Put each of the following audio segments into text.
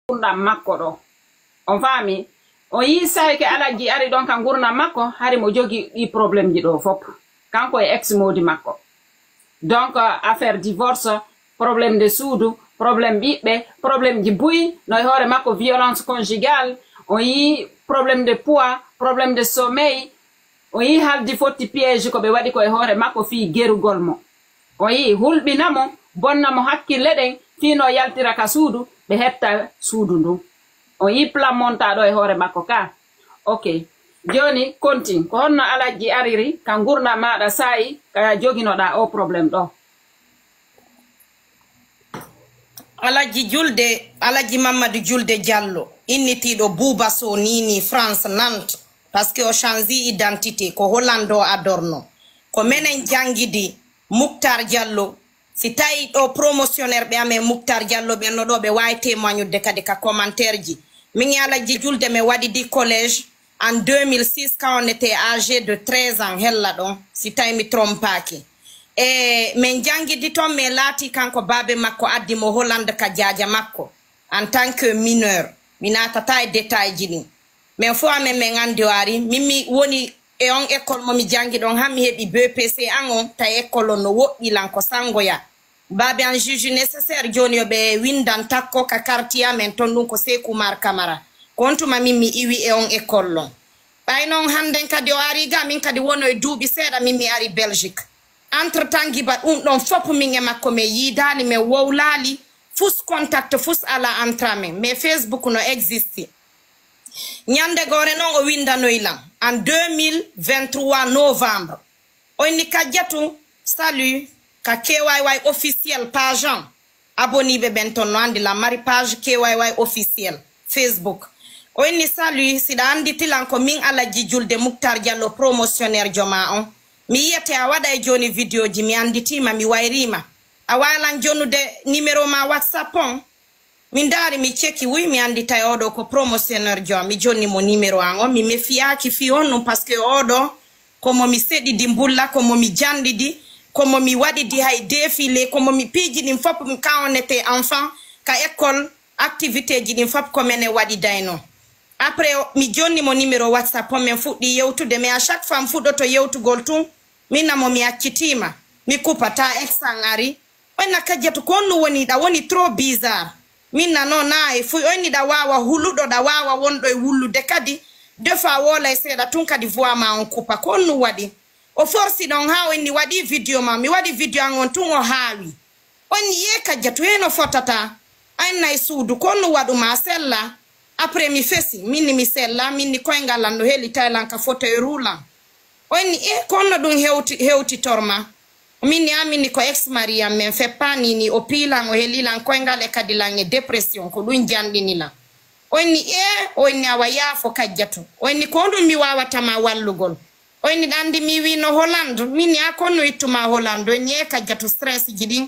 gurdam makko ɗo on faami o yi sayi ke alaji ari ɗon kan gurdam makko hari mo jogi ɗi probléme ji ɗo fop kanko e ex modi makko donc affaire divorce problème de suudu problème ɓiɓɓe problème ji buyi no e hoore makko violence conjugale o yi problème de poids problème de sommeil o yi haldi fotti piège ko ɓe waɗi ko e hoore makko fii gerugol mo o yi hulɓinamo bonnamo hakkille ɗen fino yaltira ka suudu ɓe hetta suudu ndu o yi plan montaɗo e hoore makko ka ok joni continue ko honno alaji ariri ka gurna maɗa sayi ka joginoɗa o probléme ɗo alaji Mamadou Julde Diallo innitiɗo Bouba Sow nini France Nantes parce que o changi identité ko Hollando adorno ko menen jangidi Mouktar Diallo si tawi ɗo promotionnaire ɓe amen Mouktar Diallo ɓe no ɗo ɓe wawi témoignude kadi ka commentaire ji min alaji Julde mi waɗi di collège en 2006 quand on était âgé de 13 ans hella ɗon si tawi mi trompaki e min jangidi toon mi laati kanko baabe makko addi mo Hollande ka jaaja makko en tant que mineur mi natata e détail ji ɗin min fo amen min andi o ari mimi woni e on école momi jangi ɗon han mi heɓi BPC an on tawi école on no woɗɗilan ko sangoya baabe an juge nécessaire joni yoɓe windan takko ka quartier amen toon ɗum ko Sékoumar Camara ko on tuma min mi iwi e on école on ɓay noon hannden kadi o ari ga min kadi wono e duuɓi seeɗa min mi ari Belgique entre temps giba ɗum ɗon fop min e makko min yiidani min wowlali fus contact fus ala entre amen mais Facebook no existe ñande gore noon o windanoylan en 2023 novembre o inni kajjatu salut ka KYY officiel page an aboniɓe ɓen toon no andi la mari page KYY officiel Facebook o inni salut siɗa anditilan ko min Alaji Julde Mouktar Diallo promotionnaire joma on mi yiyete a waɗa e joni vidéo ji mi anditima mi wayrima a walan jonude numéro ma WhatsApp on min daari mi ceki wi mi andita e oɗo ko promotionnaire joma mi jonni mo numéro an on mi mefiyaki fi on ɗum par ce que oɗo komo mi seɗidi mbulla komo mi jandidi komo mi waɗidi hay défilé komo mi piiji ɗin fop quand on était enfant ka école activité ji ɗin fop komene waɗi dayno après mi jonni mo numéro WhatsApp on min fuɗɗi yewtude mais à chaque fois mi fuɗɗoto yewtugol tun minnamo mi accitima mi kupata exan ari onna kajjatu ko onnu woni ɗa woni trop bizarre minna no nayi fuy onni ɗa wawa huluɗo ɗa wawa wonɗo e wullude kadi deux fois wola e seeɗa tun kadi voix ma on kupa ko onnu waɗi o forsi ɗon ha onni waɗi vidéo ma mi waɗi vidéo an on tun o haawi onni ye kajjatu heno fotata annayi suudu ko onnu waɗuma sella après mi fesi minni mi sella minni koyngal an no heeli taylan ka fauteuil roulant onni konno ɗum hewtitorma minni amini ko ex mariam men feppanini o pilan o helilan koyngal e kadi lan e dépression ko ɗum janɗinilan onni onni awa yaafo kajjatu onni ko ɗum mi wawatama wallugol onni ɗandi mi wi no Hollande minni a konno ittuma Hollande onni kajjatu stress ji ɗin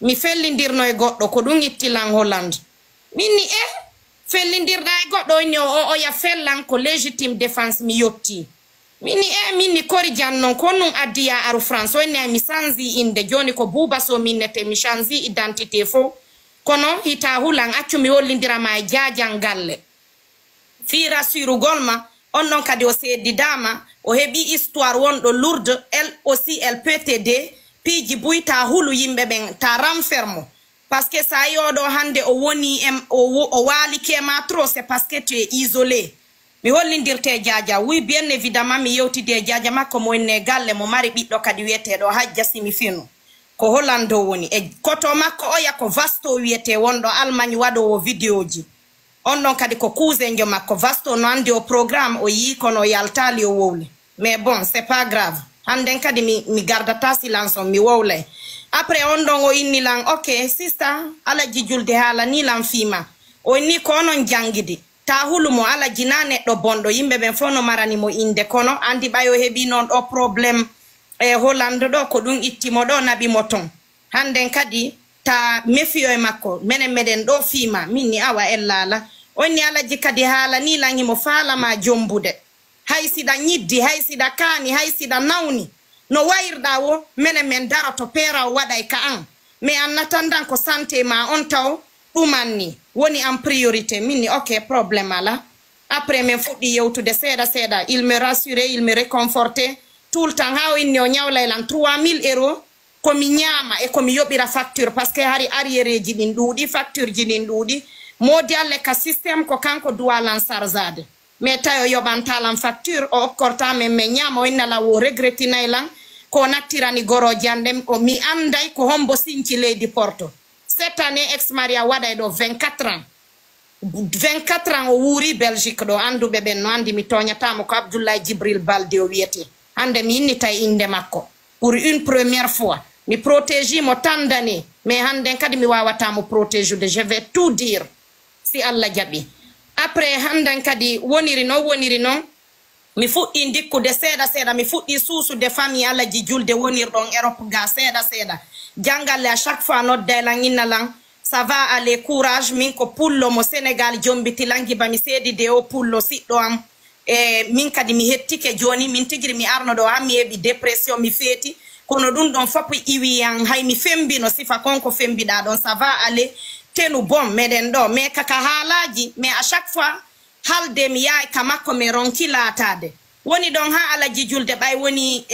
mi fellidirno e goɗɗo ko ɗum ittilan Hollande minni fellidirɗa e goɗɗo onni o ya fellan ko légitime défense mi yotti minni minni kori jannon ko nun addiya aru France onni mi changi inde joni ko Bouba Sow minnete mi changi identité fo kono hita hulan accu mi hollidirama e jaajan galle fira surugol ma on ɗon kadi o seedidama o heɓi histoire wonɗo Lourdes elle aussi elle PTD piiji buyta hulu yimɓe ɓen ta renfermo parce que sa yoɗo hande o woni o waali kema trop c'est parce que tu es isolé mi hollindirte jaaja oui bien évidemment mi yewtide jaaja makko mo wonne galle mo mari ɓiɗɗo kadi wiyeteɗo Hajja Simi Fino ko Hollande woni e koto makko oya ko Vasto wiyete wonɗo Allemagne waɗowo vidéo ji on ɗon kadi ko cousin jo makko Vasto no andi o programme o yi kono yaltali o wowli mais bon c'est pas grave handen kadi mi gardata silence on mi wowlay après on ɗon o innilan ok sista Alaji Julde haala ni lan fima o inni ko onon jangidi ta hulumo Alaji na neɗɗo bonɗo yimɓe ɓen fof no marani mo inde kono andi ɓayo heɓi noon ɗo probléme e Hollande ɗo ko ɗum ittimo ɗo naɓimo ton handen kadi ta mefiyo e makko menen meɗen ɗo fima minni awa ellala onni Alaji kadi haala ni langimo faalama jombude hay siɗa ñiddi hay siɗa kaani hay siɗa nawni no wayirɗa wo menen men dara to peera o waɗay ka an mais an natandan ko santé ma on taw ɗumanni woni en priorité minni ok problème ala après min fuɗɗi yewtude seeɗa il me rassuré il me réconforté tout le temps ha o inni o ñawlaylan 3000 € komi ñaama e komi yoɓira facture parce que hari arriére ji ɗin ɗuuɗi facture ji ɗin ɗuuɗi modi alle ka systéme ko kanko duwalan sarsade mais tawi o yoɓantalan facture o okkorta men min ñaama o innala wo regrettinaylan ko nattirani goroji andem o mi anday ko hombo sinci leydi Porto cette année ex maria waɗay ɗo 24 ans 24 ans o wuuri Belgique ɗo anduɓe ɓen no andi mi toñatamo ko Abdoulaye Djibril Balde o wiyete hande mi innitay inde makko pour une première fois mi protégi mo tandani mais hande kadi mi wawatamo protéjude je vais tout dire si Allah jaɓi après hande kadi woniri noon mi fuɗɗi dikkude seeɗa mi fuɗɗi suusude famille alaji julde wonirɗon Europe ga seeɗa jangalle à chaque fois noddaylan innalan ça va aller courage min ko pullo mo Sénégal jombiti langi bami seedi de o pullo siɗɗo am e min kadi mi hettike joni min tigiri mi arno ɗo ha mi heɓi dépression mi feeti kono ɗum ɗon fof iwiyan hay mi fembino sifa konko fembiɗa ɗon ça va aller tenu bon meɗen ɗo mais kaka haalaji mais à chaque fois halde mi yahay ka makko mi ronki laatade woni ɗon ha alaji julde ɓay woni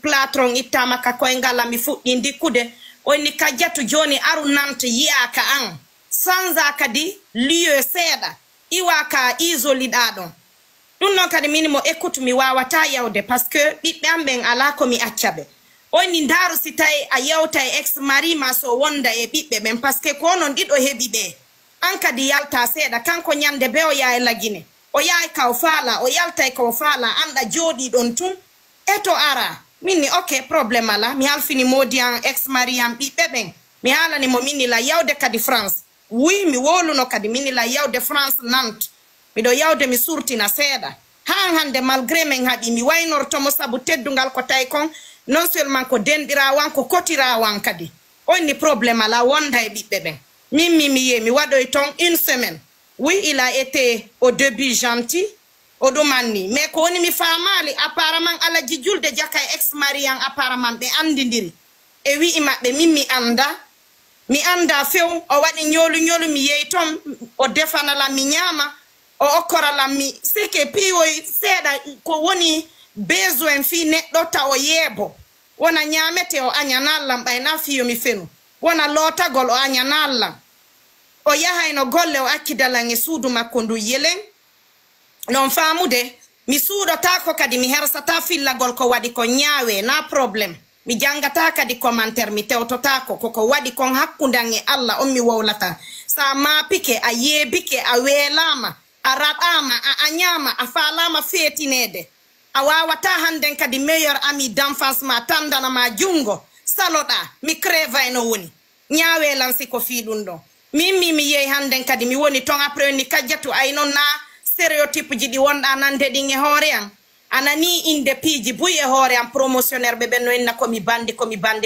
platron ittama ka koyngala mi fuɗɗi dikkude oni kajjatu joni aru nante yiyaka an sanza kadi lieu seeɗa iwa ka isoliɗa ɗon ɗum noon kadi min mo écoute mi wawata yawde par ce que ɓiɓɓe am ɓen ala komi accaɓe oni ndaru si tawi a yewta e ex mari ma so wonda e ɓiɓɓe ɓen par ce que ko non ɗiɗo heeɓi ɓe an kadi yalta seeɗa kanko ñande be o yaha lagine o yahay ka o faala o yaltay ka o faala anda jooɗi ɗon tun eto ara minni ok probléme ala mi halfini modi an ex mari am ɓiɓɓe ɓen mi haalani mo minni la yawde kadi France oui mi woluno kadi minni la yawde France Nantes miɗo yawde mi surtina seeɗa han hande malgré men haɓi mi waynortomo saabu teddungal ko tawi kon non seulement ko denɗirawan ko kotirawan kadi onni probléme ala wonda e ɓiɓɓe ɓen min mi yi mi waɗoy ton une semaine oui il a été au début gentil o ɗumanni mais ko woni mi famali apparemment alaji julde jaka e ex mari an apparemment ɓe andidiri e wi'i maɓɓe min mi anda few o waɗi ñolu mi yeyi toon o defanalam mi ñaama o okkoralam mi sike piwoy seeɗa ko woni besoin fi neɗɗo ta o yeebo wona ñamete o añanallam ɓayna fiyomi fenu wona lootagol o añanallam o yahayno golle o accidalan e suudu makko ndu yelen non faamude mi suuɗotako kadi mi hersata fillagol ko waɗi ko ñaawe na probléme mi jangata kadi commentaire mi tewtotako koko waɗi kon hakkudan e Allah on mi wowlata sa maapike a yeebike a weelama a raɗama a ñaama a faalama feetinede a wawata handen kadi meilleur ami d'enfance ma tandanama jungo saloɗa mi creva no woni ñaawelan siko fiɗum ɗon min mi yehi handen kadi mi woni ton après ni kajjatu ay non na stéréotype ji ɗi wonɗa nande ɗin e hoore am anani inde piiji buy e hoore am promotionnaire ɓe no enna komi bandi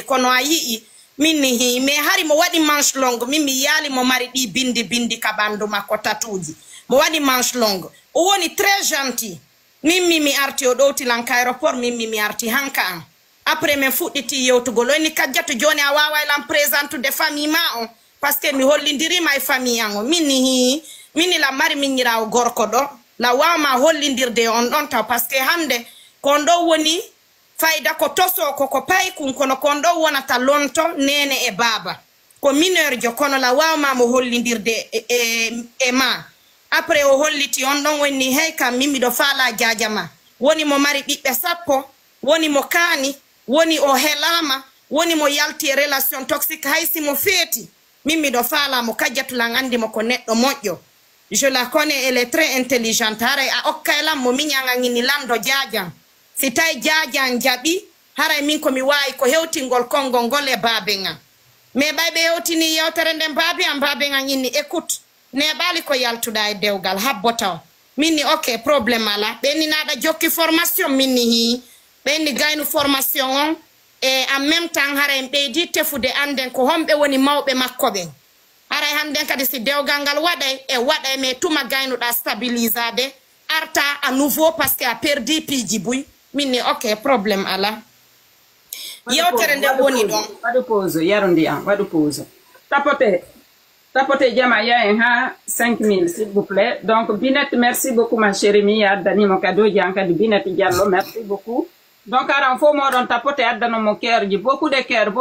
kono a yii min ni hi mais hari mo waɗi manche longue min mi yaali mo mari ɗi bindi ka ɓandu makko tatuji mo waɗi manche longue o woni très gentil min mi arti o ɗowtilan ka aéroport min mi arti hanka an après min fuɗɗiti yewtugol o ni kajjatu joni a wawaylan présentude famille ma on par ce que mi hollidirima e famille an o min ni hi min la mari miñirawo gorko ɗo la wawma hollidirde on ɗon taw par ce que hande kon ɗo woni fayda ko toso ko paykun kono kon ɗo wonata lonto nene e baba ko mineur jo kono la wawma mo hollidirde e ma après o holliti on ɗon wonni hey kam min miɗo faala jajama woni mo mari ɓiɓɓe 10 woni mo kaani woni o helama woni mo yalti e relation toxique haysi mo feeti min miɗo faala mo kajjatulan andi mo ko neɗɗo moƴƴo je la connais elle est très intelligente haray a okkaylam mo miñangangini lando jajan si tawi jajan jaɓi haray min komi wawi ko hewtingol konngol ngol e baabe an mais ɓay ɓe hewtini yewtere nden baabi am baabe an inni écoute neɓali ko yaltuɗa e dewgal habbotaw minni ok probléme ala ɓenni naɗa jokki formation minni hi ɓenni gaynu formation on e en même temps haray ɓeydi tefude anden ko homɓe woni mawɓe makko ɓen haray handen kadi si dewgal ngal waɗay mais tuma gaynuɗa stabilisade arta à nouveau parce que a perdi piiji buy minni ok probléme ala yewtere nde woni ɗon waɗu pause yaru ndiyam waɗu pause tapote Tapote Jama ya 5000 s'il vous plaît. Donc Binet, merci beaucoup ma chérie mi Dani mon cadeau Janka di Binet Diallo, merci beaucoup. Donc aran fo mo don tapote addano mo cœur ji beaucoup de cœur.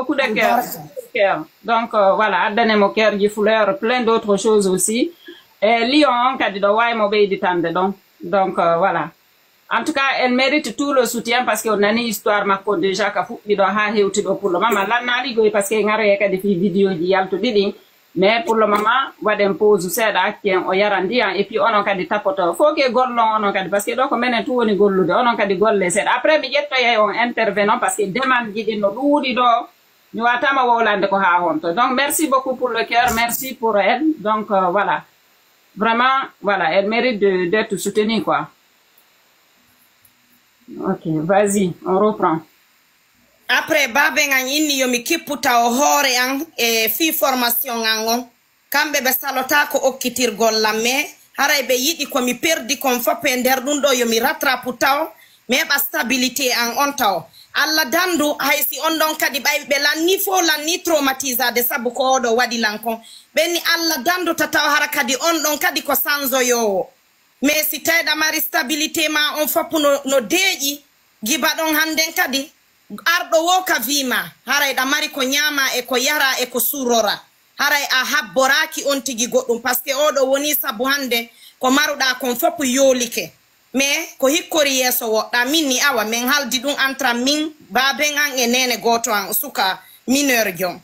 Donc voilà, addane mo cœur ji fleur, plein d'autres choses aussi. Et Lyon kadi do way mo beydi tande donc voilà. En tout cas, elle mérite tout le soutien parce qu'on a une histoire mako déjà ka fuɗɗi do ha hewti do pour le moment lannali goy parce que ngare kadi fi vidéo ji yalto didi. Mais pour le moment, waden pause seeda accien o yarandi et puis onon kadi tapoto faut que gollon onon kadi parce que do ko menen tu woni gollude onon kadi golle seeda après mi jettoye on intervenant parce que demande ji no duudi do mi watama wowlande ko ha honto. Donc merci beaucoup pour le cœur, merci pour elle. Donc voilà. Vraiment voilà, elle mérite d'être soutenue quoi. OK, vas-y, on reprend. Après babe ngan inni yomi kipputa o hore an e fi formation ngan kambe be salota ko okkitirgol lamme haray be yidi ko mi perdi kon fop e nder dun do yomi rattrapu taw me ba stabilité an on taw alla dandu haysi on don kadi bay be lanni fo lanni traumatisade sabu ko do wadi lankon benni alla dandu tataw hara kadi on don kadi ko sanzo yo me si tayda mari stabilité ma on fop no deji giba don handen kadi ardo wo ka vima haray da mari ko nyama e ko yara e ko surora haray a habboraki on tigi goddum parce que odo woni sabu hande ko maruda kon fop yolike me ko hikkori yeso wodda minni awa men haldi dum entre min baben an e nene goto an suka mineur jom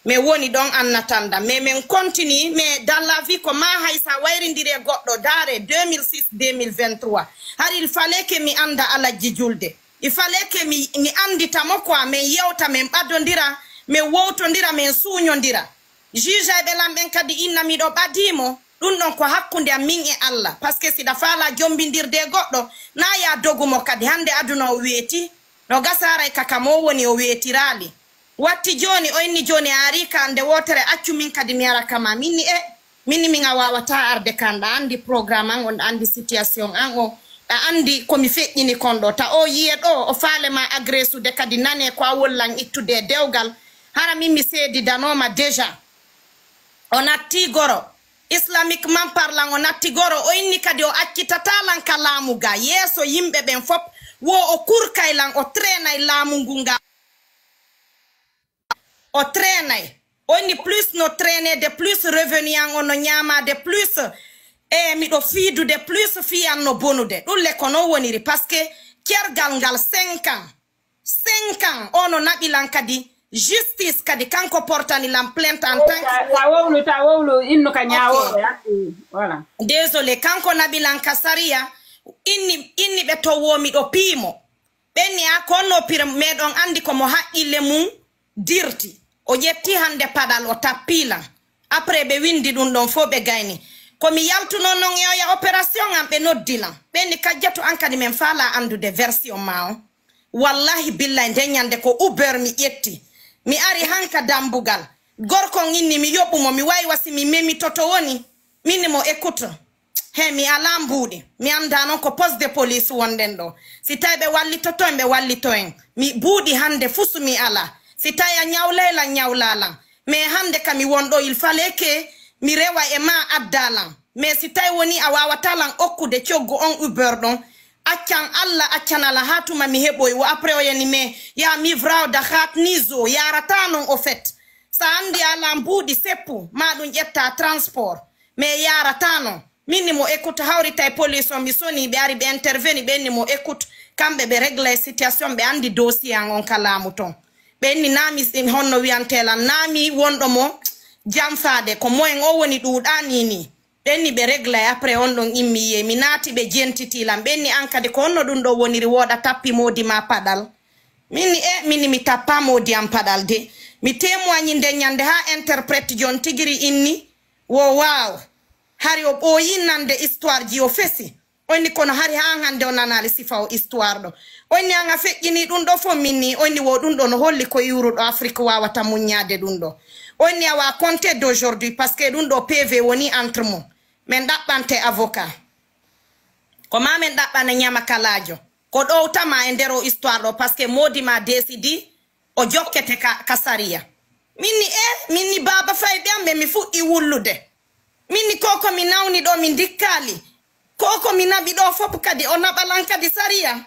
me woni don annatanda me men continue me dans la vie ko ma haysa wayrindire goddo dare 2006 2023 har il fallait que mi anda ala jijulde. Il fallait que mi andi tamoko men yewta men badondira men wotondira men suñondira juge be lamben kadi inna mi do badimo dun non ko hakkunde am min e Allah parce que si da fala jombindirde goddo na ya dogumo kadi hande aduna o weti no gasara e kakamo woni o wetirali watti joni o inni joni arika ande wotere accu min kadi mi ara kama minni minni mi ngawawata arde kanda andi programme an on andi situation an o andi komi feƴƴini kondo ta o yiye ɗo o falema agressu de kadi nane ko a wollan ittude dewgal hara min mi seedi danoma déjà o natti goro islamiquement parlant o natti goro o inni kadi o accitatalan ka laamu ga yeeso yimɓe ɓen fop wo o kurkaylan o trainay laamu ngunga o trainay o inni plus no trainer de plus revenu an o no ñama de plus mi do fidu de plus fiyan no bonude dulle kono woniri parce que kergal ngal 5 ans ono nabilan kadi justice kadi kanko portani lam plainte en tant que ta wowlu inno ka nyaawo voilà désolé kanko nabilan kasaria inni be to womi do pimo benni akono pir medon andi ko mo haqqille mum dirti o jetti hande padal o tappila après be windi dun don fo be gayni komi yaltuno non yoya opération am be noddilan benni kajjatu ankadi men fala andude version mao wallahi billahi denyande ko uber mi yetti mi ari hanka dambugal gorko inni mi yobumo mi way wasi mi memi toto woni minni mo écoute he mi alambude mi anda non ko poste de police wonden do si taybe walli toto be walli to en mi buudi hande fusu mi ala si taya nyawlela nyawlala mais hande kam mi wondo il fallait que mi rewa e ma addalan mais si tay woni a wawatalan okkude cioggo on uber don accan alla accanala hatuma mi heboy wo après o yani me ya mi vrao da khat nizo yarata non au fait sa andi ala mbudi seppu ma dun jetta transport mais yarata non minimo écoute hawri tay police on mi soni be ari be interveni be ni mo écoute kambe be régler situation be andi dossier on kalamu ton be ni nami sin honno wiantela nami wondo mo jamfade ko moyen o woni duudani ni benni be regla après on don immiye mi nati be jentiti lam benni ankade ko onno dun do woniri woda tappi modi ma padal minni mi tappa modi am padal de mi témoigne de nyande ha interprète jon tigiri inni wo wow hari o boyinande histoire ji o fesi onni kono hari ha hande on anali sifa o histoire do onni anga feƴƴini dun do fo minni onni wo dun do no holli ko yurudo Afrique wawata munyade dun do onni awa compter d'aujourd'hui parce que dun do PV woni entre mo men dabbante avocat ko ma men dabbana nyama kalajo ko do tama e ndero histoire do parce que modi ma décidi o jokkete ka saria minni baba fayɓe amɓe mi fuɗɗi wullude minni koko mi nawni ɗo mi dikkali koko mi naɓi ɗo fop kadi o naɓalan kadi sariya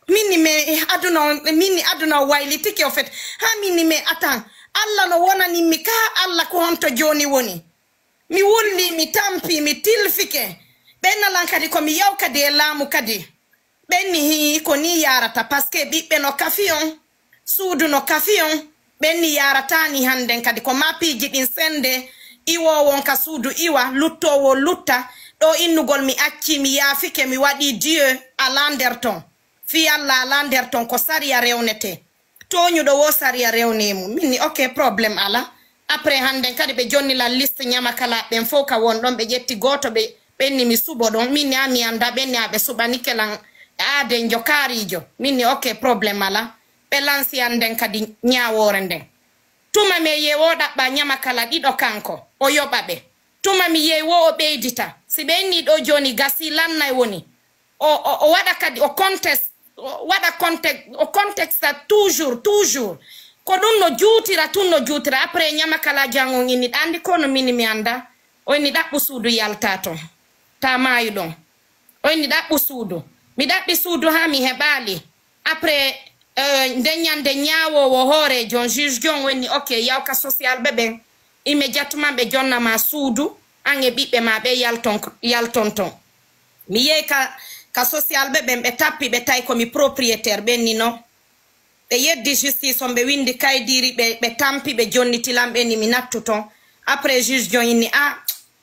minni aduna waylitike o fet ha minni me atan Allah no wonanimmi ka Allah ko honto joni woni mi wulli mi tampi mi tilfike ɓennalan kadi komi yaw kadi e laamu kadi ɓenni hi ko ni yarata par ce que ɓiɓɓe no kafi on suudu no kafi on ɓenni yaratani hannden kadi ko mapiji ɗin sende iwowon ka suudu iwa luttowo lutta ɗo innugol mi acci mi yaafike mi waɗi Dieu ala nder ton fi Allah ala nder ton ko sariya rewnete toñuɗo wo sariya rewnemu minni ok probléme ala après hannden kadi ɓe jonnila liste ñama kala ɓen fof ka won ɗon ɓe ƴetti goto ɓe ɓenni mi suɓo ɗon minni a mi anda ɓenni aɓe suɓanikelan aade jokarijo minni ok probléme ala ɓe lansi anden kadi ñawore nden tuma mi yewo ɗaɓɓa ñama kala ɗiɗo kanko o yoɓa ɓe tuma mi yewo o ɓeydita si ɓe inni ɗo joni gasi lannay woni o waɗa kadi o contexta toujours ko ɗum no juutira tun no juutira après ñama kala jangon inni ɗa andi kono mini mi anda o inni ɗaɓɓu suudu yalta ton ta maayi ɗon o inni ɗaɓɓu suudu mi ɗaɓɓi suudu ha mi heɓali après nden ñande ñawowo hoore jon juge jon woni ok yawka social ɓe ɓen immédiatement ɓe jonnama suudu an e ɓiɓɓe ma ɓe yalton ton mi yehi ka social ɓe ɓen ɓe tappi ɓe tawi komi propriétaire ɓenni non ɓe yeddi justice on ɓe windi kaydiri ɓe tampi ɓe jonnitilan ɓenni mi nattu ton après juge jon inni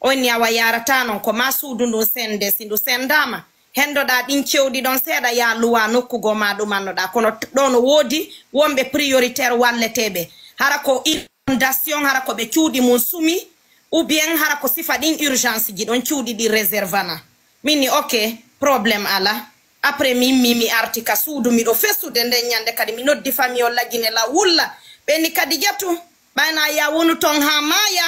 o inni awa yarata non ko ma suudu ndun sende si ndu sendama hendoɗa ɗin cewɗi ɗon seeɗa ya luwa nokkugo ma ɗumannoɗa kono ɗo no woodi wonɓe prioritaire walleteɓe hara ko inondation hara ko ɓe cuuɗi mum sumi ou bien hara ko sifa ɗin urgence ji ɗon cuuɗi ɗi réservana minni ok probléme ala après mi arti ka suudu miɗo fesude nden ñande kadi mi noddi famille o laginela wulla ɓenni kadi jatu ɓayna ya wonu ton ha maya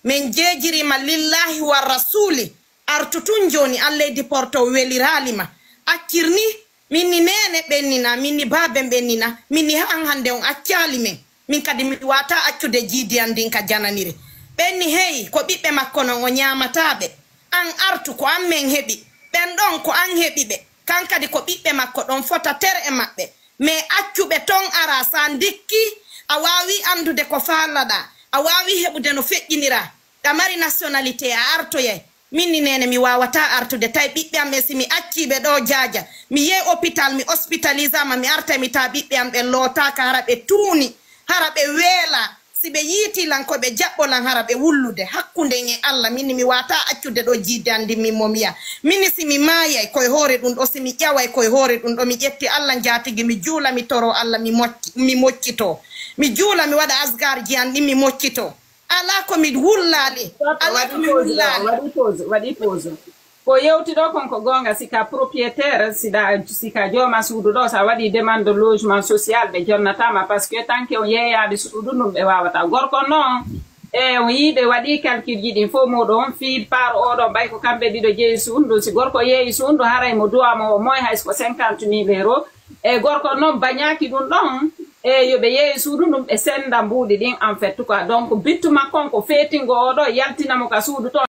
min jeejirima lillahi wa rasuli artutun joni alleydi porto weliralima accirni minni nene ɓennina minni baben ɓennina minni han hande on accali men min kadi mi wata accude jiidiyan ndin ka jananire ɓenni hey ko ɓiɓɓe makko non o ñamataɓe an artu ko an men heɓi ɓen ɗon ko an heɓi ɓe kan kadi ko ɓiɓɓe makko ɗon fota tere e maɓɓe mais accuɓe ton ara sa dikki a wawi andude ko fallaɗa a wawi heɓude no feƴƴinira ɗa mari nationalité a artoyay minni nene mi wawata artude tawi ɓiɓɓe am ɓe simi acciɓe ɗo jaaja mi yehi hôpital mi hospitalisama mi arta mi tawa ɓiɓɓe am ɓe lootaka hara ɓe tuuni hara ɓe weela si ɓe yiitilan koɓe jaɓɓolan hara ɓe wullude hakkunde e Allah minni mi wata accude ɗo jiide andi min momiya minni simi maayay koye hoore ɗum ɗo simi ƴaway koye hoore ɗum ɗo mi ƴetti Allah jaatigui mi juula mi toro Allah mi moccito mi juula mi waɗa asgar ji an ɗi mi moccito ala komi wullali ala komi wullali waɗi pause ko yewti ɗo konko gonga sika propriétaire sika jooma suudu ɗo sa waɗi demande de logement social ɓe jonnatama par ce que tant que on yeeyade suudu ɗum ɓe wawata gorko noon on yiiɓe waɗi calcul ji ɗin fof muɗum fi par oɗon ɓay ko kamɓe ɗiɗo jeeyi suundu si gorko yeeyi suundu haray mo duwamo o moy haysko 50.000 euros e gorko noon bañaki ɗum ɗon yoɓe yeeyi suudu ɗum ɓe senda mbuuɗi ɗin en fait quoi donc bittu makko ko feetingo oɗo yaltinamo ka suudu to